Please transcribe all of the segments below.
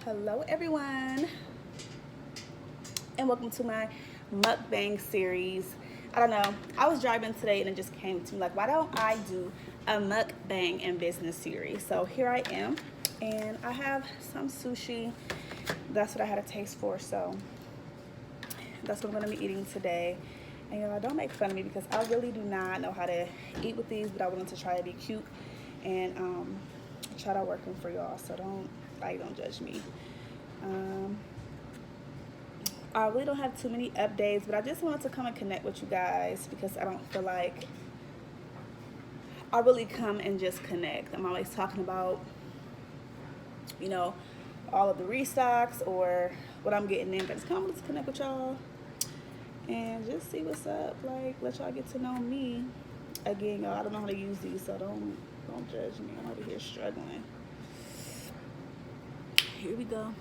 Hello everyone, and welcome to my mukbang series. I don't know, I was driving today and it just came to me like, why don't I do a mukbang and business series? So here I am, and I have some sushi. That's what I had a taste for, so that's what I'm gonna be eating today. And y'all, don't make fun of me because I really do not know how to eat with these, but I wanted to try to be cute and try to working for y'all, so don't judge me. I really don't have too many updates, but I just wanted to come and connect with you guys because I don't feel like I really come and just connect. I'm always talking about, you know, all of the restocks or what I'm getting in, but just come to connect with y'all and just see what's up. Like, let y'all get to know me. Again, y'all, I don't know how to use these, so don't judge me. I'm over here struggling. Here we go.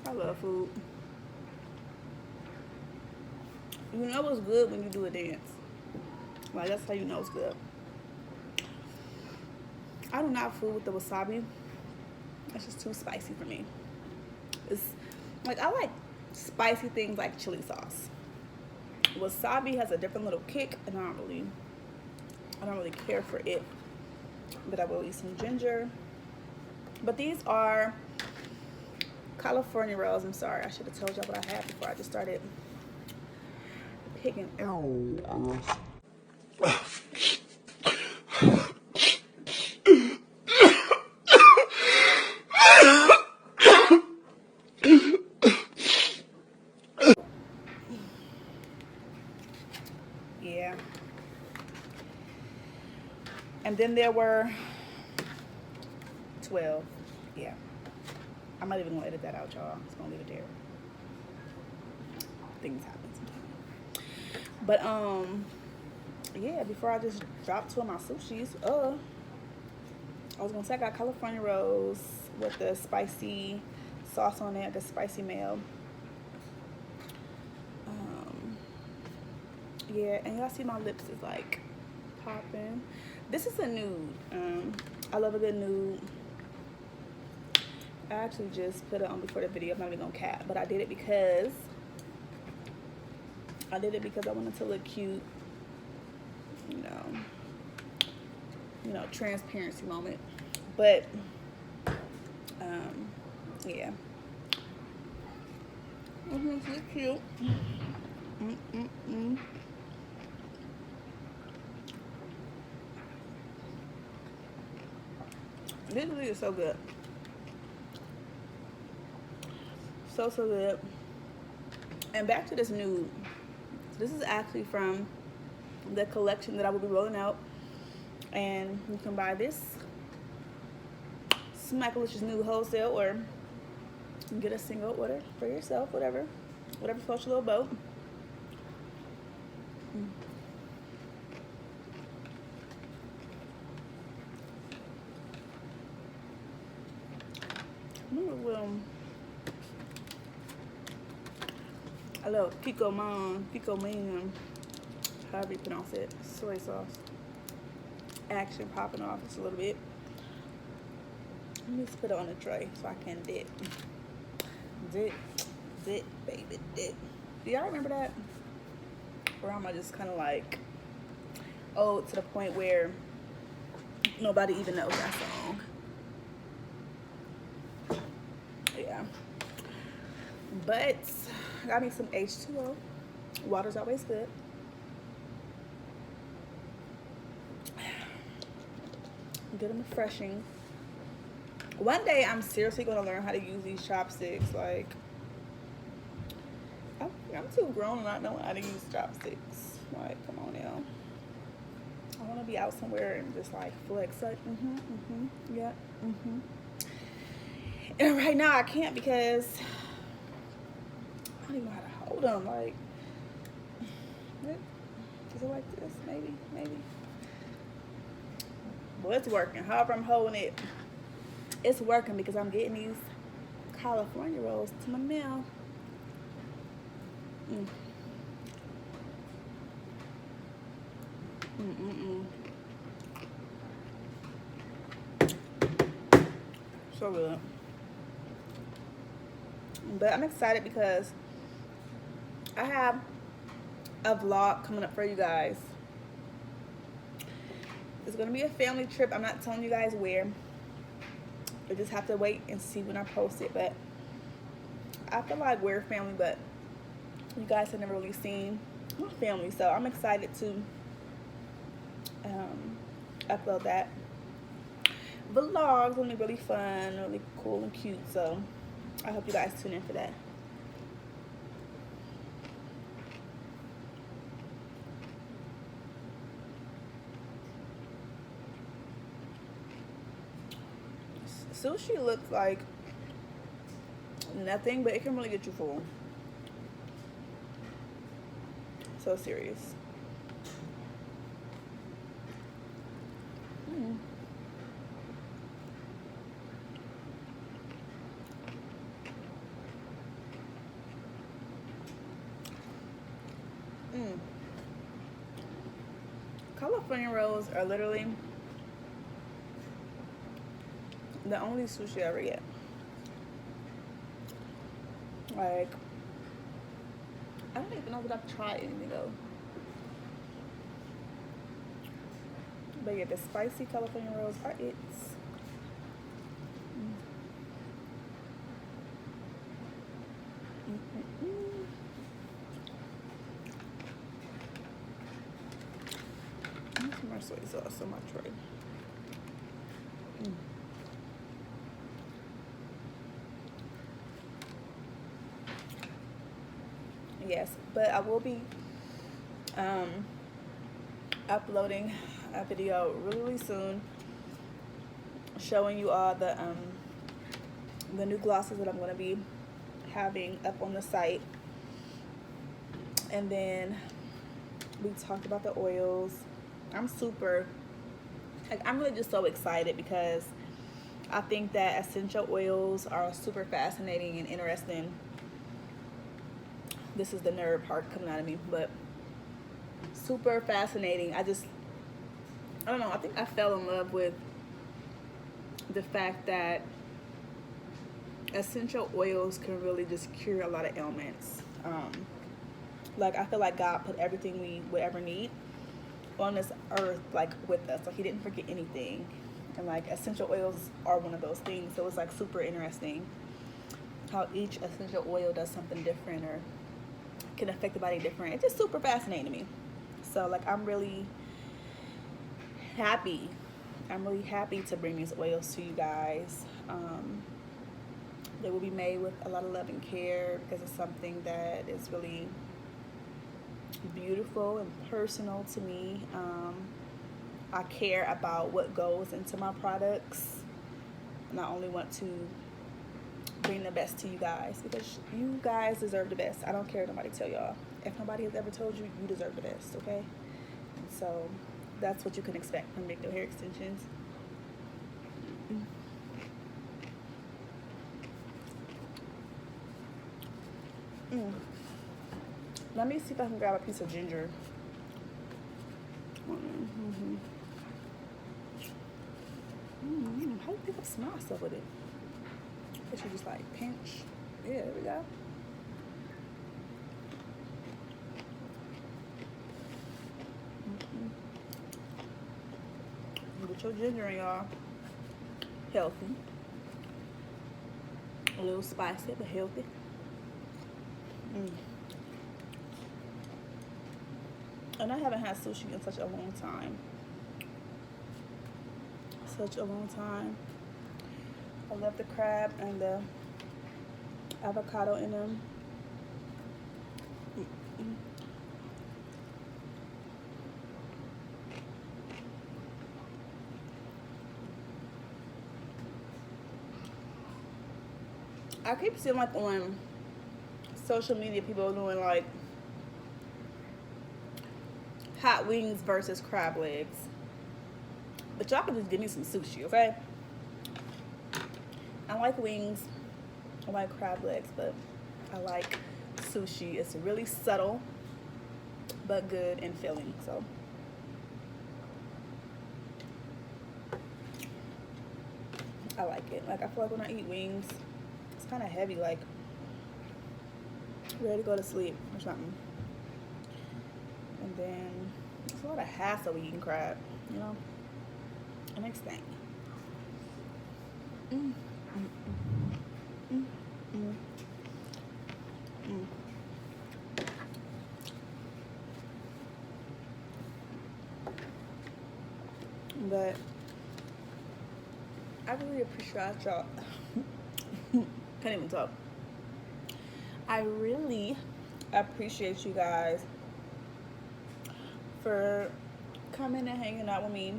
I love food. You know it's good when you do a dance. Like, that's how you know it's good. I do not food with the wasabi. It's just too spicy for me. It's like, I like spicy things like chili sauce. Wasabi has a different little kick, and I don't really care for it. But I will eat some ginger. But these are California rolls. I'm sorry, I should have told y'all what I had before I just started picking. Yeah. And then there were 12. Yeah. I'm not even gonna edit that out, y'all. I'm just gonna leave it there. Things happen sometimes. But yeah, before I just dropped two of my sushis, I was gonna say I got California rolls with the spicy sauce on it, the spicy mayo. Yeah, and y'all see my lips is like popping. This is a nude. I love a good nude. I actually just put it on before the video. I'm not even gonna cap, but I did it because I wanted to look cute. You know, transparency moment. But yeah. It's really cute. This really is so good. So good. And back to this nude. This is actually from the collection that I will be rolling out. And you can buy this Smackalicious Nude wholesale, or you can get a single order for yourself, whatever floats your little boat. I love Pico Man, however you pronounce it, soy sauce. Action popping off just a little bit. Let me just put it on the tray so I can dip, baby, dip. Do y'all remember that? Or am I just kind of like, to the point where nobody even knows that song? Yeah. But got me some H2O. Water's always good. Good and refreshing. One day I'm seriously gonna learn how to use these chopsticks. Like, I'm too grown to not know how to use chopsticks. Like, come on now. I wanna be out somewhere and just like flex. Like, yeah. And right now I can't because I don't even know how to hold them. Like, is it like this? Maybe. Well, it's working. However I'm holding it, it's working because I'm getting these California rolls to my mouth. Mm-mm-mm. So good. But I'm excited because I have a vlog coming up for you guys. It's gonna be a family trip. I'm not telling you guys where. You just have to wait and see when I post it. But I feel like we're family, but you guys have never really seen my family, so I'm excited to upload that vlog. It's gonna be really fun, really cool and cute. So I hope you guys tune in for that. Sushi looks like nothing, but it can really get you full. So serious. Mm. Mm. California rolls are literally the only sushi I ever get. Like, I don't even know that I've tried anything though. But yeah, the spicy California rolls are it. Some more soy sauce on my tray. Yes, but I will be uploading a video really soon showing you all the new glosses that I'm going to be having up on the site. And then we talked about the oils. I'm really just so excited because I think that essential oils are super fascinating and interesting. This is the nerd part coming out of me, but super fascinating. I don't know, I think I fell in love with the fact that essential oils can really just cure a lot of ailments. Like, I feel like God put everything we would ever need on this earth, like, with us. Like, he didn't forget anything. And like, essential oils are one of those things. So it's like super interesting how each essential oil does something different or can affect the body different. It's just super fascinating to me. So like, I'm really happy to bring these oils to you guys. They will be made with a lot of love and care because it's something that is really beautiful and personal to me. I care about what goes into my products, and I only want to bring the best to you guys because you guys deserve the best. I don't care if nobody tell y'all. If nobody has ever told you, you deserve the best, okay? And so that's what you can expect from Big No Hair Extensions. Let me see if I can grab a piece of ginger. How do you pick up small stuff with it? I guess you just like pinch. Yeah, there we go. Get your ginger in, y'all. Healthy. A little spicy, but healthy. And I haven't had sushi in such a long time. I love the crab and the avocado in them. I keep seeing like on social media people doing like hot wings versus crab legs. But y'all can just give me some sushi, okay? I like wings, I like crab legs, but I like sushi. It's really subtle, but good and filling, so. I like it. Like, I feel like when I eat wings, it's kind of heavy, like ready to go to sleep or something. And then it's a lot of hassle eating crab, you know. The next thing. Mm, mm, mm, mm, mm. But I really appreciate y'all. Can't even talk. I really appreciate you guys for coming and hanging out with me.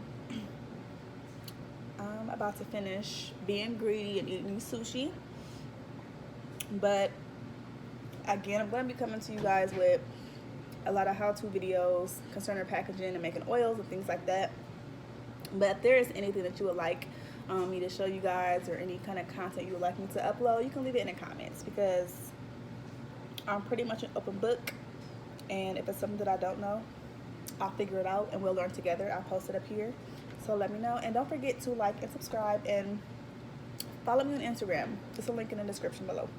I'm about to finish being greedy and eating sushi. But again, I'm going to be coming to you guys with a lot of how-to videos concerning packaging and making oils and things like that. But if there is anything that you would like me to show you guys, or any kind of content you would like me to upload, you can leave it in the comments, because I'm pretty much an open book. And if it's something that I don't know, I'll figure it out and we'll learn together. I'll post it up here. So let me know. And don't forget to like and subscribe and follow me on Instagram. There's a link in the description below.